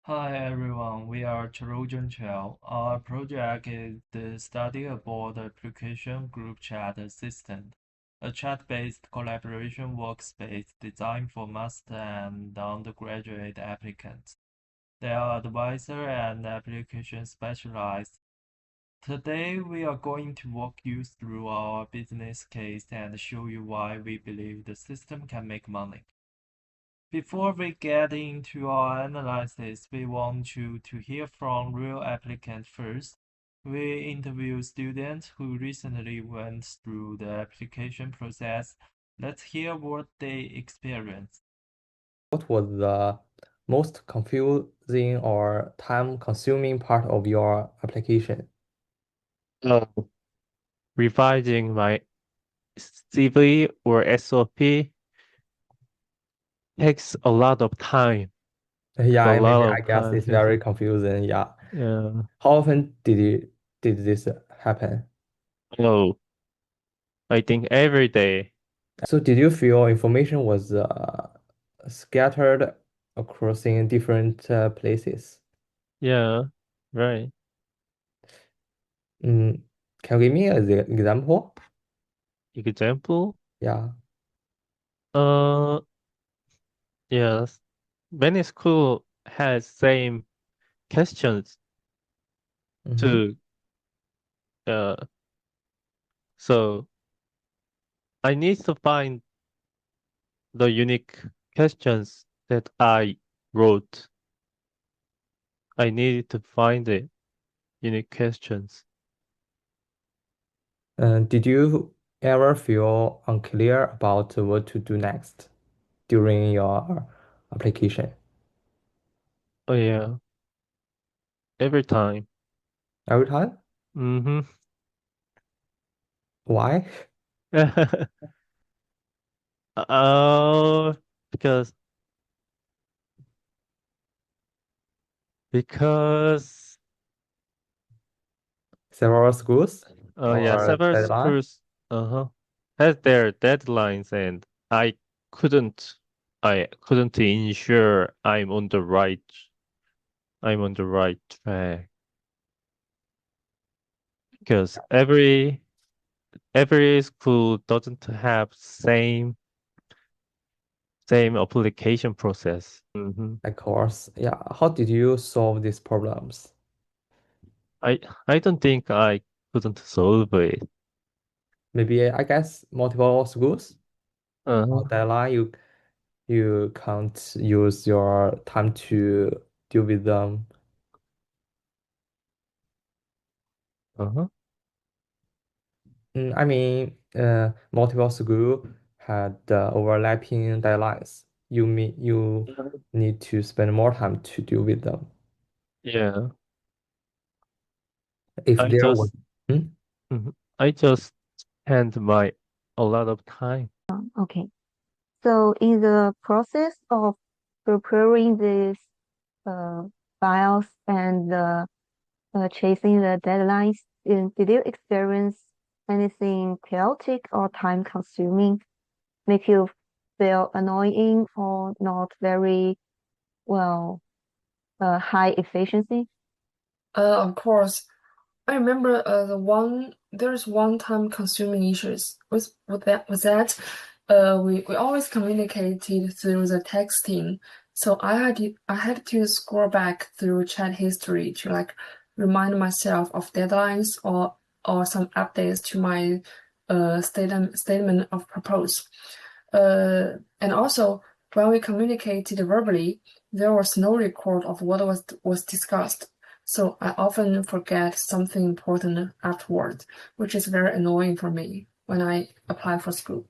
Hi everyone, we are Trojon. Our project is the study about the application group chat assistant, a chat-based collaboration workspace designed for master and undergraduate applicants. They are advisor and application specialists. Today we are going to walk you through our business case and show you why we believe the system can make money. Before we get into our analysis, we want you to hear from real applicants first. We interview students who recently went through the application process. Let's hear what they experienced. What was the most confusing or time-consuming part of your application? Uh, Revising my CV or SOP takes a lot of time. Yeah, A maybe lot I of guess time. it's very confusing. Yeah. Yeah. How often did this happen? Oh, I think every day. So did you feel information was scattered across in different places? Yeah, right. Mm, can you give me an example? Example? Yeah. Uh, yes. Many school has same questions Mm-hmm. too. Uh, so I need to find the unique questions that I wrote. I need to find the unique questions. Did you ever feel unclear about what to do next during your application? Oh yeah, every time. Every time? Mm-hmm. Why? Oh, because because Several schools yeah, or several deadline? schools had their deadlines and couldn't I couldn't ensure I'm on the right track because every school doesn't have same application process. Of course. Yeah. How did you solve these problems? I I don't think I couldn't solve it. Maybe I guess multiple schools or Uh-huh. deadline you can't use your time to deal with them. Uh-huh. I mean, multiple school had overlapping deadlines. You need to spend more time to deal with them. Yeah. If I there was, just Hmm? Mhm. I just spend my a lot of time. Okay. So in the process of preparing these uh, files and chasing the deadlines, did you experience anything chaotic or time consuming, make you feel annoying or not very well high efficiency? Of course. I remember there's one time consuming issues with that we always communicated through the texting. So I had to scroll back through chat history to like remind myself of deadlines or some updates to my statement of purpose. And also when we communicated verbally, there was no record of what was discussed. So I often forget something important afterward, which is very annoying for me when I apply for school.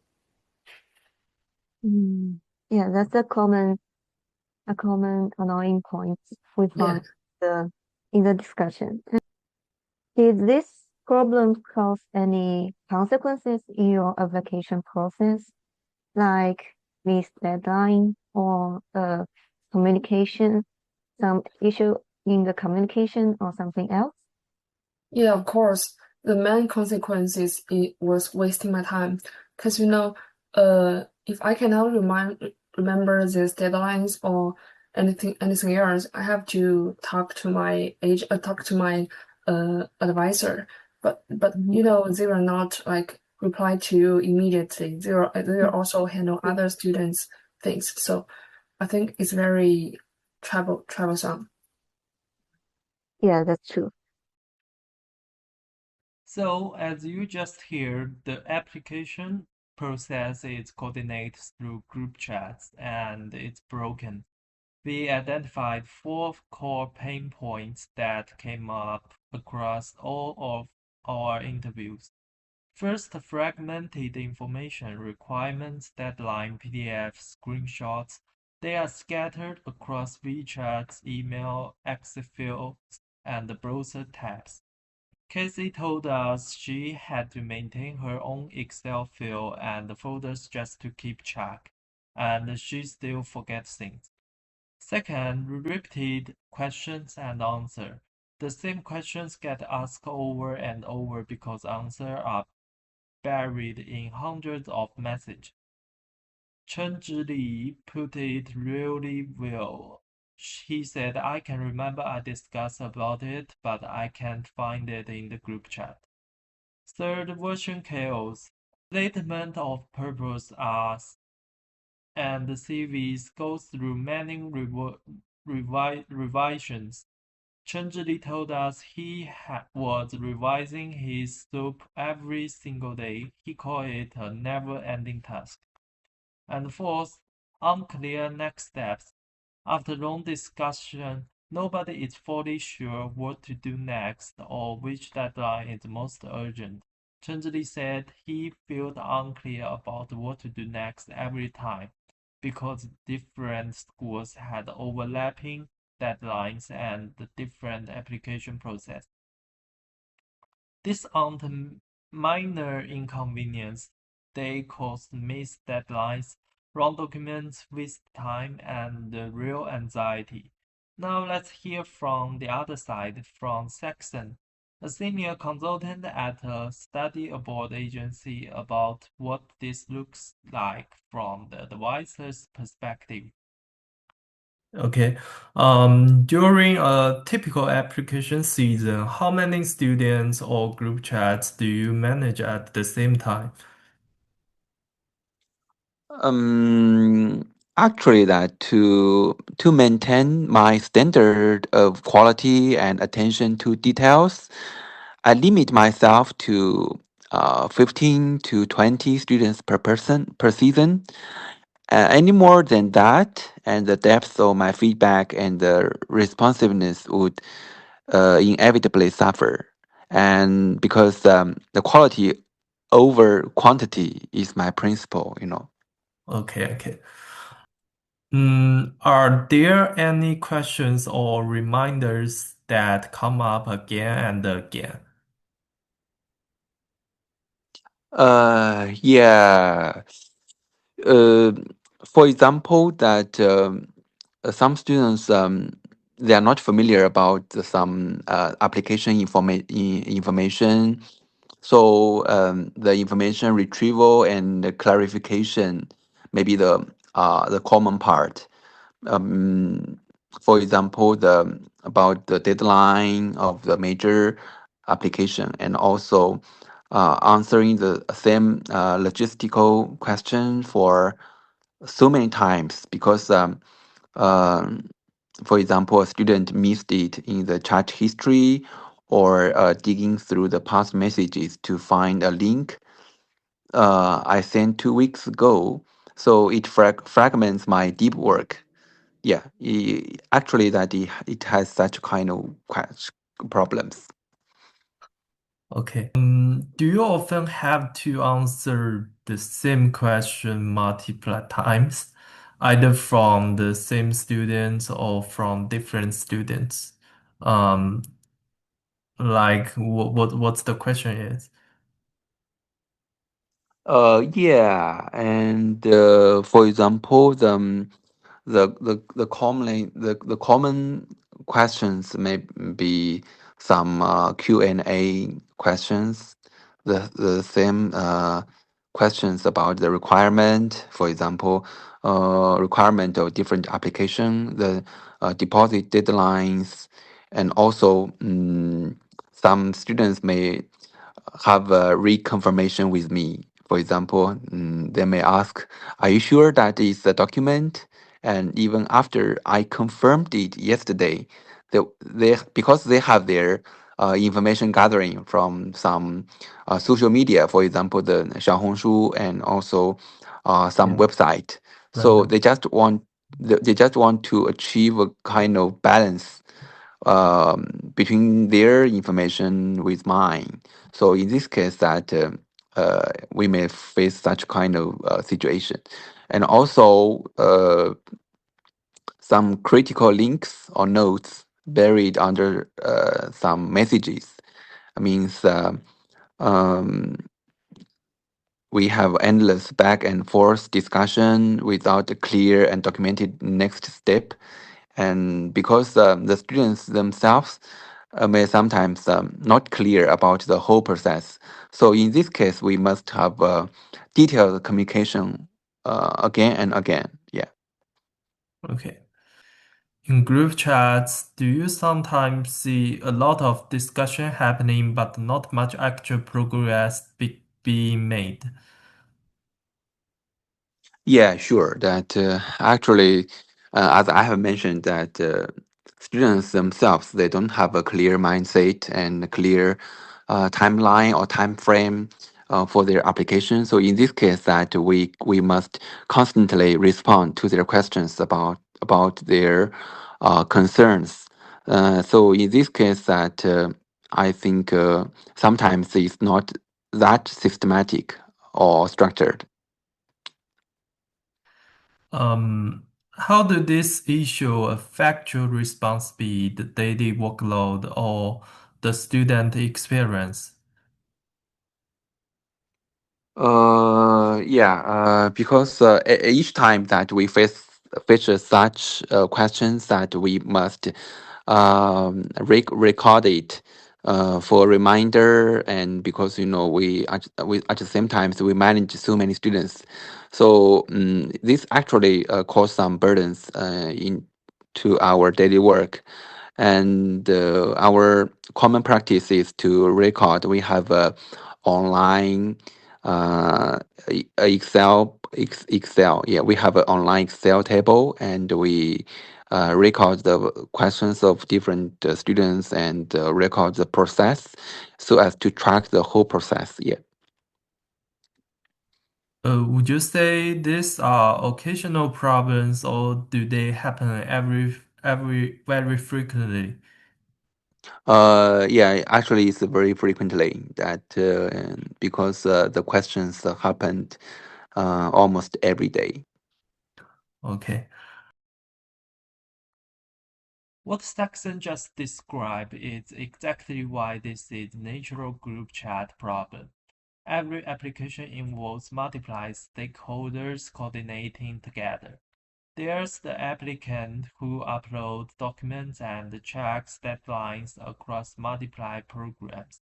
Mm. Yeah, that's a common annoying point we Yeah. find in the discussion. Did this problem cause any consequences in your application process, like missed deadline or communication, some issue in the communication or something else? Yeah, of course. The main consequences it was wasting my time. Because if I cannot remember these deadlines or anything else, I have to talk to my advisor. But you know, they will not like reply to you immediately. They will also handle other students' things. So I think it's very troublesome. Yeah, that's true. So, as you just heard, the application process is coordinated through group chats and it's broken. We identified 4 core pain points that came up across all of our interviews. First, fragmented information, requirements, deadline, PDFs, screenshots. They are scattered across WeChat, email, Excel fields, and browser tabs. Casey told us she had to maintain her own Excel file and folders just to keep track, and she still forgets things. Second, repeated questions and answer. The same questions get asked over and over because answers are buried in hundreds of messages. Chen Zhili put it really well. He said, I can remember I discussed about it, but I can't find it in the group chat. Third version chaos. Statement of purpose asks, and the CVs goes through many revisions. Chen Zhili told us he was revising his soup every single day. He called it a never-ending task. And fourth, unclear next steps. After long discussion, nobody is fully sure what to do next or which deadline is most urgent. Chen Zhili said he felt unclear about what to do next every time because different schools had overlapping deadlines and different application process. This aren't minor inconvenience. They cause missed deadlines, wrong documents, waste time, and real anxiety. Now let's hear from the other side, from Saxon, a senior consultant at a study abroad agency, about what this looks like from the advisor's perspective. Okay. During a typical application season, how many students or group chats do you manage at the same time? Actually, that to maintain my standard of quality and attention to details, I limit myself to 15 to 20 students per person per season. Any more than that, and the depth of my feedback and the responsiveness would inevitably suffer. And because the quality over quantity is my principle, you know. Okay. Are there any questions or reminders that come up again and again? Yeah. Uh, for example, that some students they are not familiar about some application information, so the information retrieval and the clarification may be the common part. Um, for example, the about the deadline of the major application, and also answering the same logistical question for so many times because um, for example, a student missed it in the chat history or digging through the past messages to find a link I sent 2 weeks ago. So it fragments my deep work. Yeah, actually, it has such kind of problems. Okay. Do you often have to answer the same question multiple times, either from the same students or from different students? Um, like what's the question is? Yeah, and for example, the common questions may be some Q&A questions, the same questions about the requirement, for example, requirement of different application, the deposit deadlines, and also some students may have a reconfirmation with me. For example, they may ask, "Are you sure that is the document?" And even after I confirmed it yesterday, they because they have their information gathering from some social media, for example, the Xiaohongshu and also some Yeah, website. So random. they just want to achieve a kind of balance between their information with mine. So in this case, that we may face such kind of situation, and also some critical links or notes buried under some messages. I means um, we have endless back and forth discussion without a clear and documented next step. And because the students themselves may sometimes not clear about the whole process. So in this case, we must have detailed communication again and again. Yeah. Okay. In group chats, do you sometimes see a lot of discussion happening but not much actual progress being made? Yeah, sure. That actually, as I have mentioned, that students themselves they don't have a clear mindset and a clear timeline or time frame for their application. So in this case, that we must constantly respond to their questions about their concerns. So in this case, that I think sometimes it's not that systematic or structured. How do this issue affect your response speed, the daily workload, or the student experience? Yeah, because each time that we face such questions that we must record it for a reminder, and because we at the same time we manage so many students, so this actually cause some burdens in to our daily work, and our common practice is to record. We have a online Excel. Yeah, we have an online Excel table, and we record the questions of different students and record the process so as to track the whole process. Yeah. Would you say these are occasional problems, or do they happen every very frequently? Yeah, actually, it's very frequently that because the questions happened almost every day. Okay. What Saxon just described is exactly why this is a natural group chat problem. Every application involves multiple stakeholders coordinating together. There's the applicant who uploads documents and checks deadlines across multiple programs.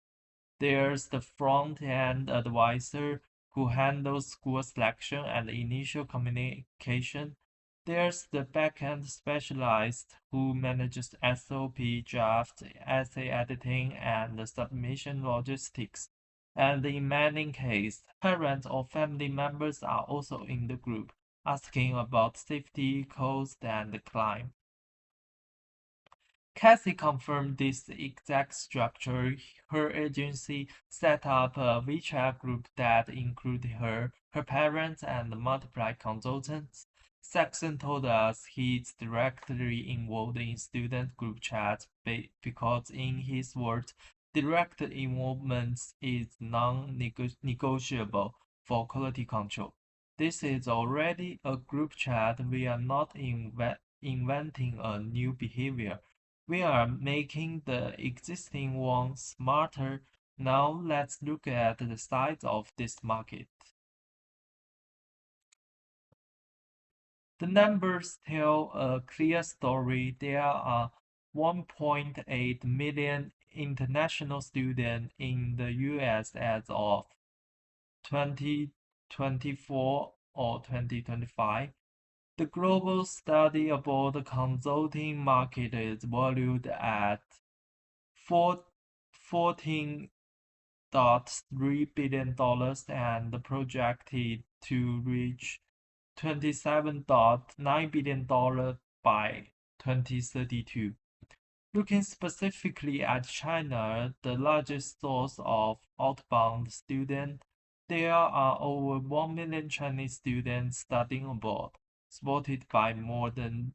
There's the front-end advisor who handles school selection and initial communication. There's the back-end specialist who manages SOP draft, essay editing, and submission logistics. And in many cases, parents or family members are also in the group, asking about safety, cost, and climb. Cassie confirmed this exact structure. Her agency set up a WeChat group that included her parents, and multiple consultants. Saxon told us he's directly involved in student group chats because, in his words, direct involvement is non-negotiable for quality control. This is already a group chat. We are not inventing a new behavior. We are making the existing one smarter. Now let's look at the size of this market. The numbers tell a clear story. There are 1.8 million international students in the US as of 20 2024 or 2025. The global study abroad consulting market is valued at $14.3 billion and projected to reach $27.9 billion by 2032. Looking specifically at China, the largest source of outbound students, there are over 1 million Chinese students studying abroad, supported by more than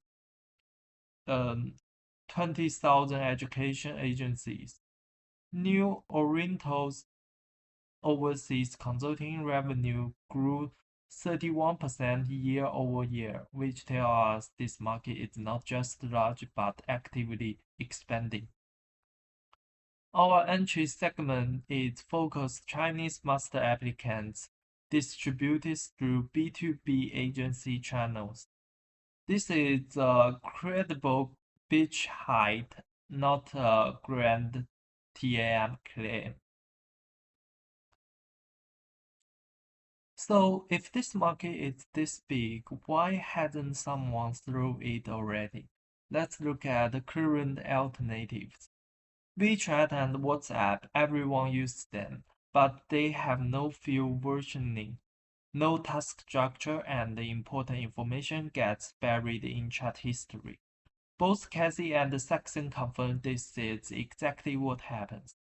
20,000 education agencies. New Oriental's overseas consulting revenue grew 31% year-over-year, which tells us this market is not just large but actively expanding. Our entry segment is focused Chinese master applicants distributed through B2B agency channels. This is a credible beachhead, not a grand TAM claim. So if this market is this big, why hasn't someone thrown it already? Let's look at the current alternatives. WeChat and WhatsApp, everyone uses them, but they have no field versioning, no task structure, and the important information gets buried in chat history. Both Cassie and Saxon confirm this is exactly what happens.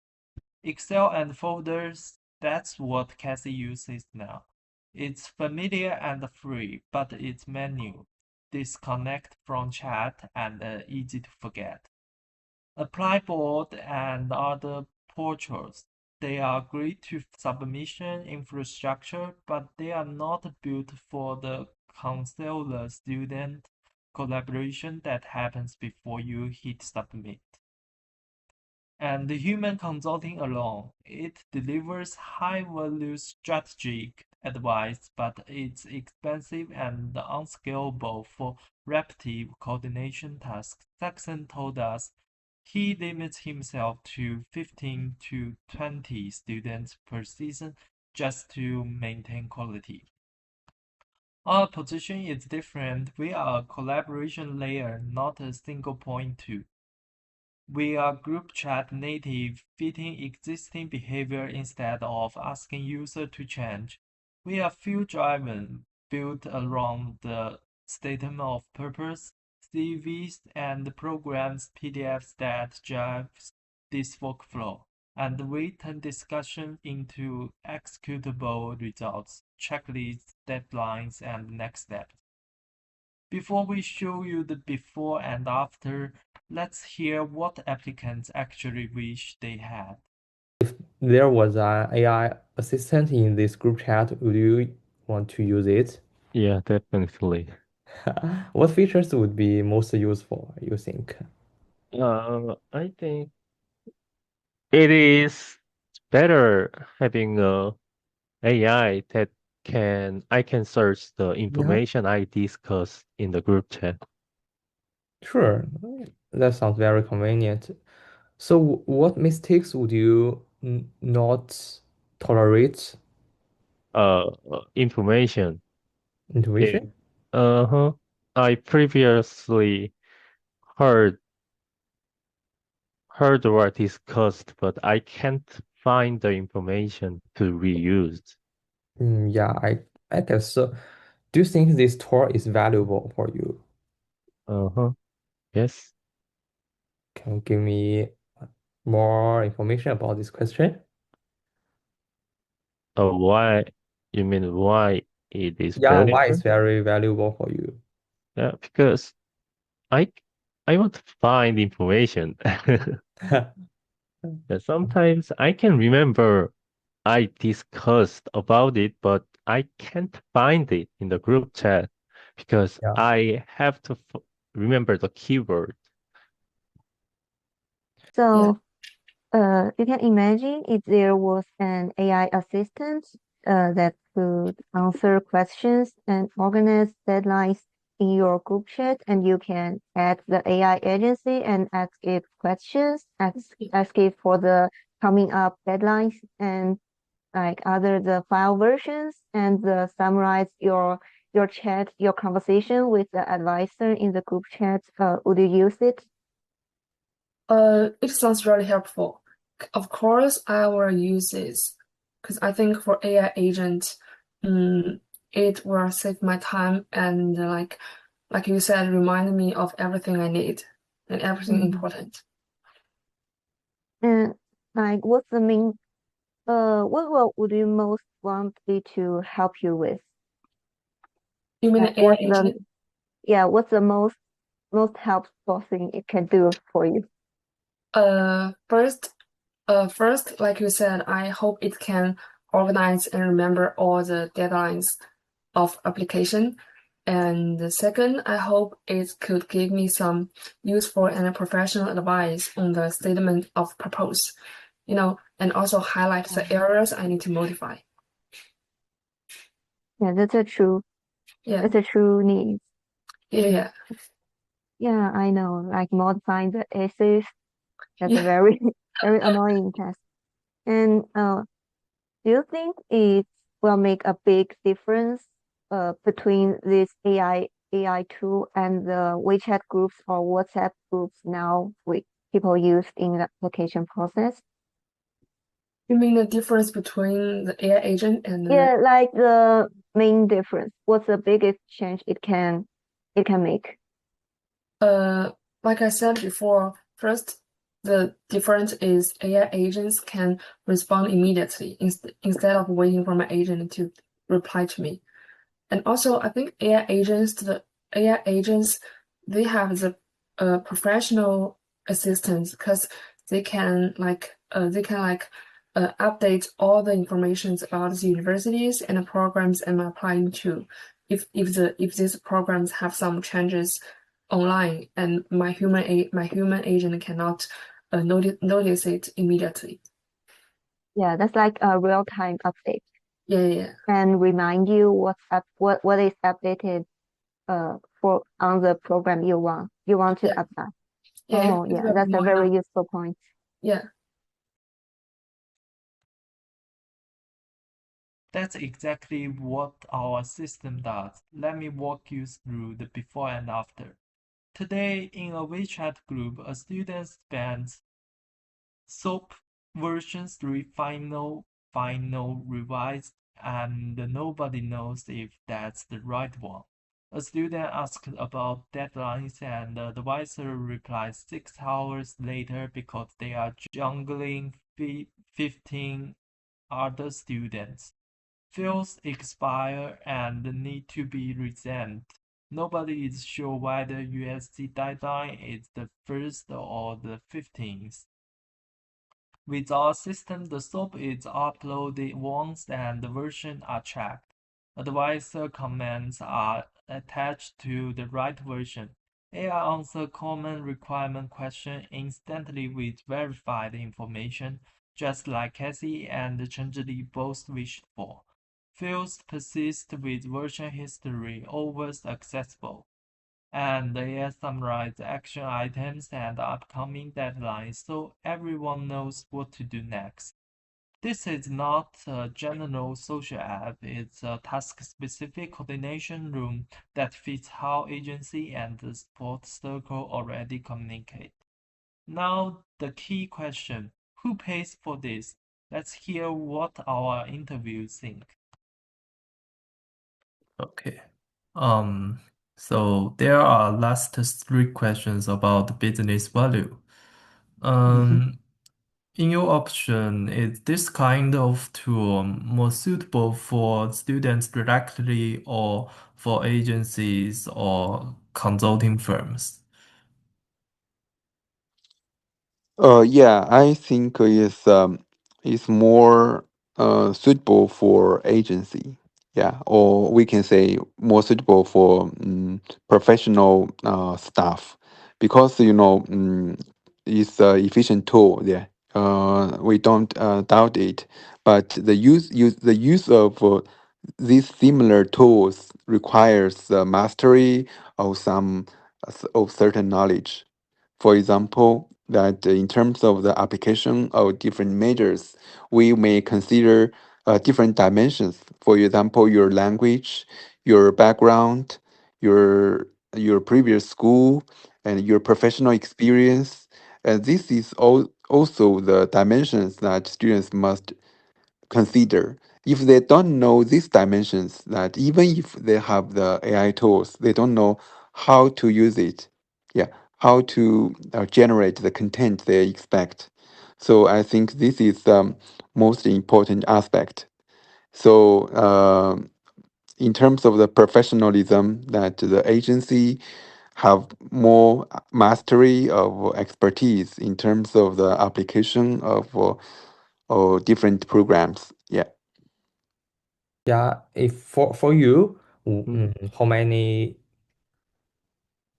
Excel and folders, that's what Cassie uses now. It's familiar and free, but it's manual, disconnect from chat, and easy to forget. Applyboard and other portals, they are great to submission infrastructure, but they are not built for the counselor-student collaboration that happens before you hit submit. And the human consulting alone, it delivers high-value strategic advice, but it's expensive and unscalable for repetitive coordination tasks. Saxon told us he limits himself to 15 to 20 students per season just to maintain quality. Our position is different. We are a collaboration layer, not a single point tool. We are group chat native, fitting existing behavior instead of asking user to change. We are field driven, built around the statement of purpose, CVs, and programs PDFs that drives this workflow. And we turn discussion into executable results, checklists, deadlines, and next steps. Before we show you the before and after, let's hear what applicants actually wish they had. If there was an AI assistant in this group chat, would you want to use it? Yeah, definitely. What features would be most useful, you think? I think it is better having a AI that I can search the Yeah, information I discussed in the group chat. sure. That sounds very convenient. So, what mistakes would you not tolerate? Information. Intuition? Uh-huh. I previously heard what discussed, but I can't find the information to reuse. Yeah, I guess so. Do you think this tour is valuable for you? Uh-huh. Yes. Can you give me more information about this question? Why? You mean why it is Yeah, why valuable? it's very valuable for you? Yeah, because I I want to find information. Sometimes I can remember I discussed about it, but I can't find it in the group chat because Yeah. I have to remember the keyword. So, you can imagine if there was an AI assistant that could answer questions and organize deadlines in your group chat, and you can add the AI agency and ask it questions, ask it for the coming up deadlines, and like other the file versions and summarize your chat, your conversation with the advisor in the group chat? Would you use it? It sounds really helpful. Of course, I will use this because I think for AI agent, it will save my time and like you said, remind me of everything I need and everything important. And like, what's the main? What would you most want it to help you with? You mean Like, the AI agent? what's the most helpful thing it can do for you? First, like you said, I hope it can organize and remember all the deadlines of application. And the second, I hope it could give me some useful and professional advice on the statement of purpose, and also highlight the areas I need to modify. Yeah, that's a true need. Yeah. Yeah, I know. Like modifying the essays, that's a very very annoying task. And do you think it will make a big difference between this AI tool and the WeChat groups or WhatsApp groups now with people use in the application process? You mean the difference between the AI agent and Yeah, like the main difference. What's the biggest change it can make? like I said before, first, the difference is AI agents can respond immediately instead of waiting for my agent to reply to me. And also, I think the AI agents, they have the professional assistance because they can update all the informations about the universities and the programs I'm applying to. If these programs have some changes online, and my human agent cannot notice it immediately. Yeah, that's like a real-time update. Yeah. And remind you what is updated for on the program you want to apply. Yeah. That's a very useful point. Yeah. That's exactly what our system does. Let me walk you through the before and after. Today, in a WeChat group, a student spends SOAP version 3 final revised, and nobody knows if that's the right one. A student asks about deadlines, and the advisor replies 6 hours later because they are juggling 15 other students. Fields expire and need to be resent. Nobody is sure whether USC deadline is the 1st or the 15th. With our system, the SOAP is uploaded once and the versions are checked. Advisor comments are attached to the right version. AI answer common requirement question instantly with verified information, just like Cassie and Chenjili both wished for. Fields persist with version history, always accessible. And AI summarize action items and upcoming deadlines so everyone knows what to do next. This is not a general social app, it's a task-specific coordination room that fits how agency and the support circle already communicate. Now, the key question, who pays for this? Let's hear what our interviews think. Okay. So there are last 3 questions about business value. In your option, is this kind of tool more suitable for students directly or for agencies or consulting firms? Yeah, I think it's more suitable for agency. Yeah, or we can say more suitable for professional staff because it's an efficient tool. Yeah, we don't doubt it. But the use of these similar tools requires mastery of some of certain knowledge. For example, that in terms of the application of different measures, we may consider different dimensions. For example, your language, your background, your previous school, and your professional experience. And this is also the dimensions that students must consider. If they don't know these dimensions, that even if they have the AI tools, they don't know how to use it. Yeah, how to generate the content they expect. So I think this is most important aspect. So in terms of the professionalism, that the agency have more mastery of expertise in terms of the application of different programs. Yeah. Yeah, if for you, Mm. how many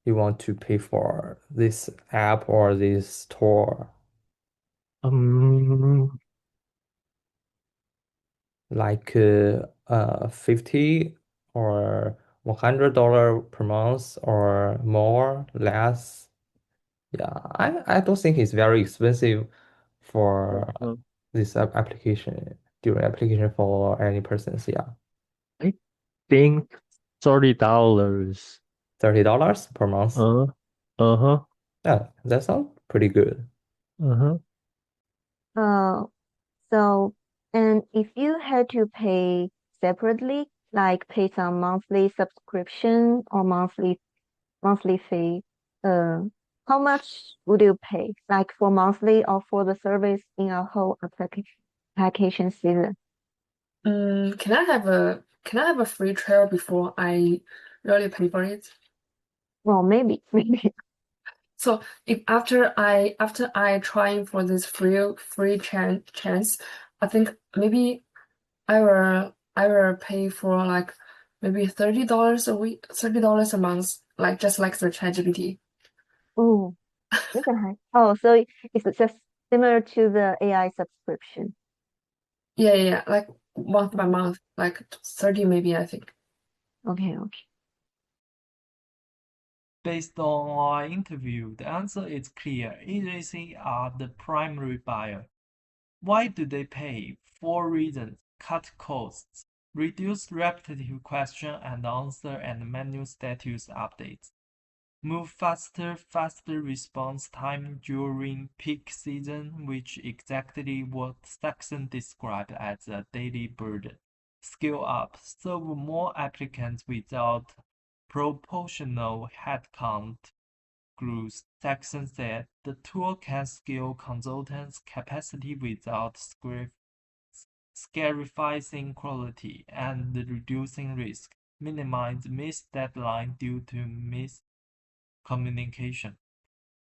you want to pay for this app or this store? Um, Like 50 or $100 per month or more, less? Yeah, I don't think it's very expensive for uh, this application, during application for any persons. Yeah, I think $30. $30 per month. Uh-huh. Yeah, that sounds pretty good. Uh-huh. So, and if you had to pay separately, like pay some monthly subscription or monthly fee, how much would you pay? Like for monthly or for the service in a whole application season? Can I have a free trial before I really pay for it? Well, maybe. So if after I trying for this free chance, I think maybe I will pay for like maybe $30 a week, $30 a month, like just like the ChatGPT. Oh, that's a high. Oh, so it's just similar to the AI subscription. Yeah, like month by Mhm. month, like 30 maybe, I think. Okay. Based on our interview, the answer is clear. Agencies are the primary buyer. Why do they pay? 4 reasons: cut costs, reduce repetitive question and answer and manual status updates, move faster response time during peak season, which exactly what Saxon described as a daily burden. Scale up, serve more applicants without proportional headcount growth. Saxon said the tool can scale consultants' capacity without sacrificing quality and reducing risk, minimize missed deadline due to miscommunication.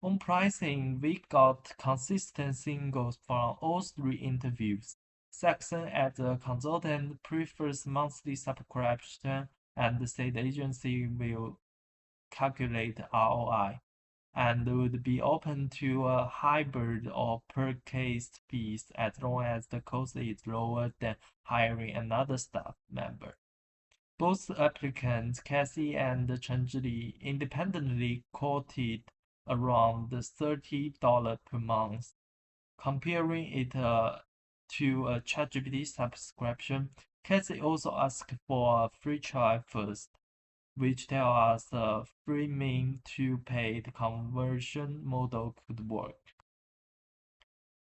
On pricing, we got consistent signals from all 3 interviews. Saxon, as a consultant, prefers monthly subscription and said the agency will calculate ROI and would be open to a hybrid or per case fees as long as the cost is lower than hiring another staff member. Both applicants, Cassie and Chenjili, independently quoted around $30 per month. Comparing it to a ChatGPT subscription, Cassie also asked for a free trial first, which tell us the freemium to paid conversion model could work.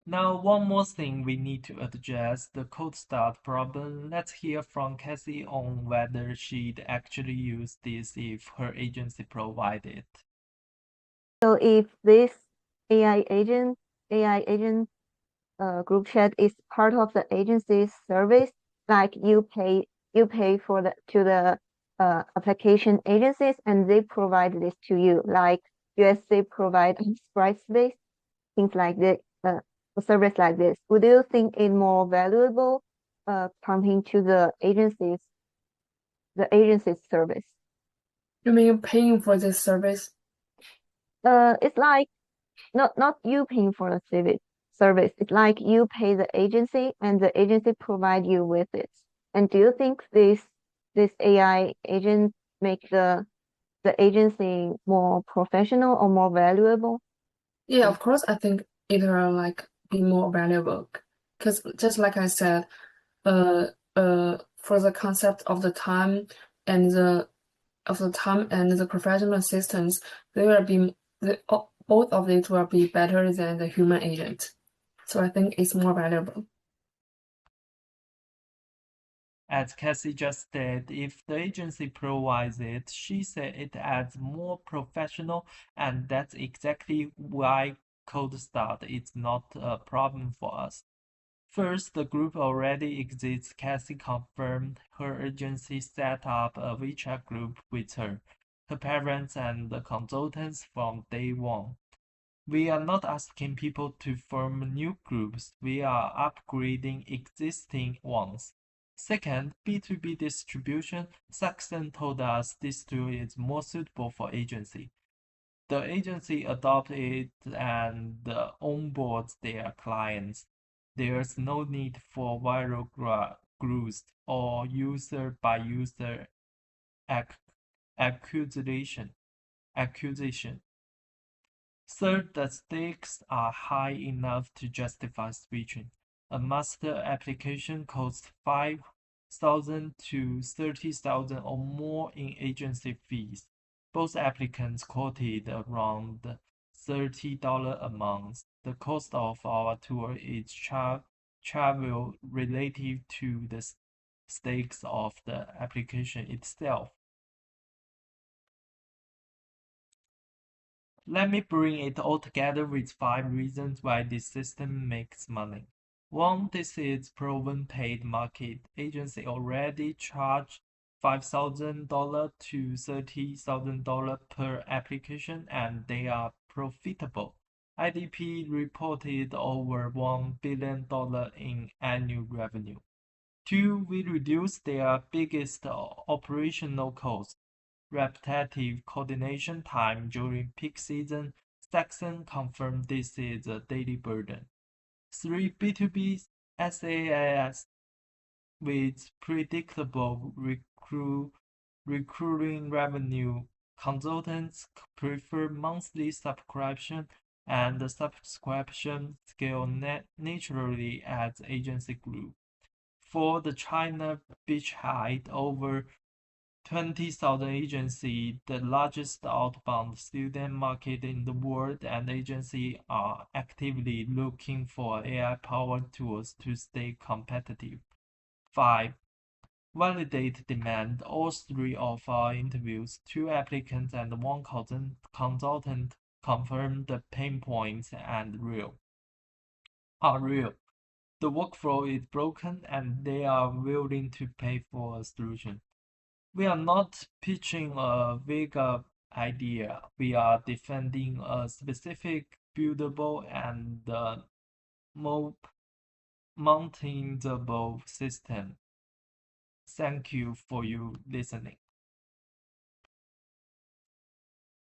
Now, one more thing we need to address, the cold start problem. Let's hear from Cassie on whether she'd actually use this if her agency provided. So if this AI agent group chat is part of the agency's service, like you pay for the application agencies and they provide this to you, like USC provide Sprice-based things like this, a service like this. Would you think it more valuable comparing to the agency's service? You mean paying for this service? It's like not you paying for the service. It's like you pay the agency and the agency provide you with it. And do you think this AI agent make the agency more professional or more valuable? Yeah, of course, I think it will like be more valuable because just like I said, for the concept of the time and the professional assistants, both of these will be better than the human agent. So I think it's more valuable. As Cassie just said, if the agency provides it, she said it adds more professional, and that's exactly why cold start is not a problem for us. First, the group already exists. Cassie confirmed her agency set up a WeChat group with her parents, and the consultants from day one. We are not asking people to form new groups, we are upgrading existing ones. Second, B2B distribution. Saxon told us this tool is more suitable for agency. The agency adopts it and onboards their clients. There's no need for viral groups or user-by-user acquisition. Third, the stakes are high enough to justify switching. A master application costs 5,000 to 30,000 or more in agency fees. Both applicants quoted around $30 a month. The cost of our tool is trivial relative to the stakes of the application itself. Let me bring it all together with 5 reasons why this system makes money. 1. This is proven paid market. Agency already charge $5,000 to $30,000 per application and they are profitable. IDP reported over $1 billion in annual revenue. 2. We reduced their biggest operational cost, repetitive coordination time during peak season. Saxon confirmed this is a daily burden. 3. B2B SaaS with predictable recurring revenue. Consultants prefer monthly subscription, and the subscription scale naturally as agency grew. 4. The China beachhead over 20,000 agencies, the largest outbound student market in the world, and agencies are actively looking for AI-powered tools to stay competitive. 5. Validate demand. All 3 of our interviews, 2 applicants and 1 consultant, confirmed the pain points are real. The workflow is broken and they are willing to pay for a solution. We are not pitching a vague idea. We are defending a specific, buildable, and maintainable system. Thank you for your listening.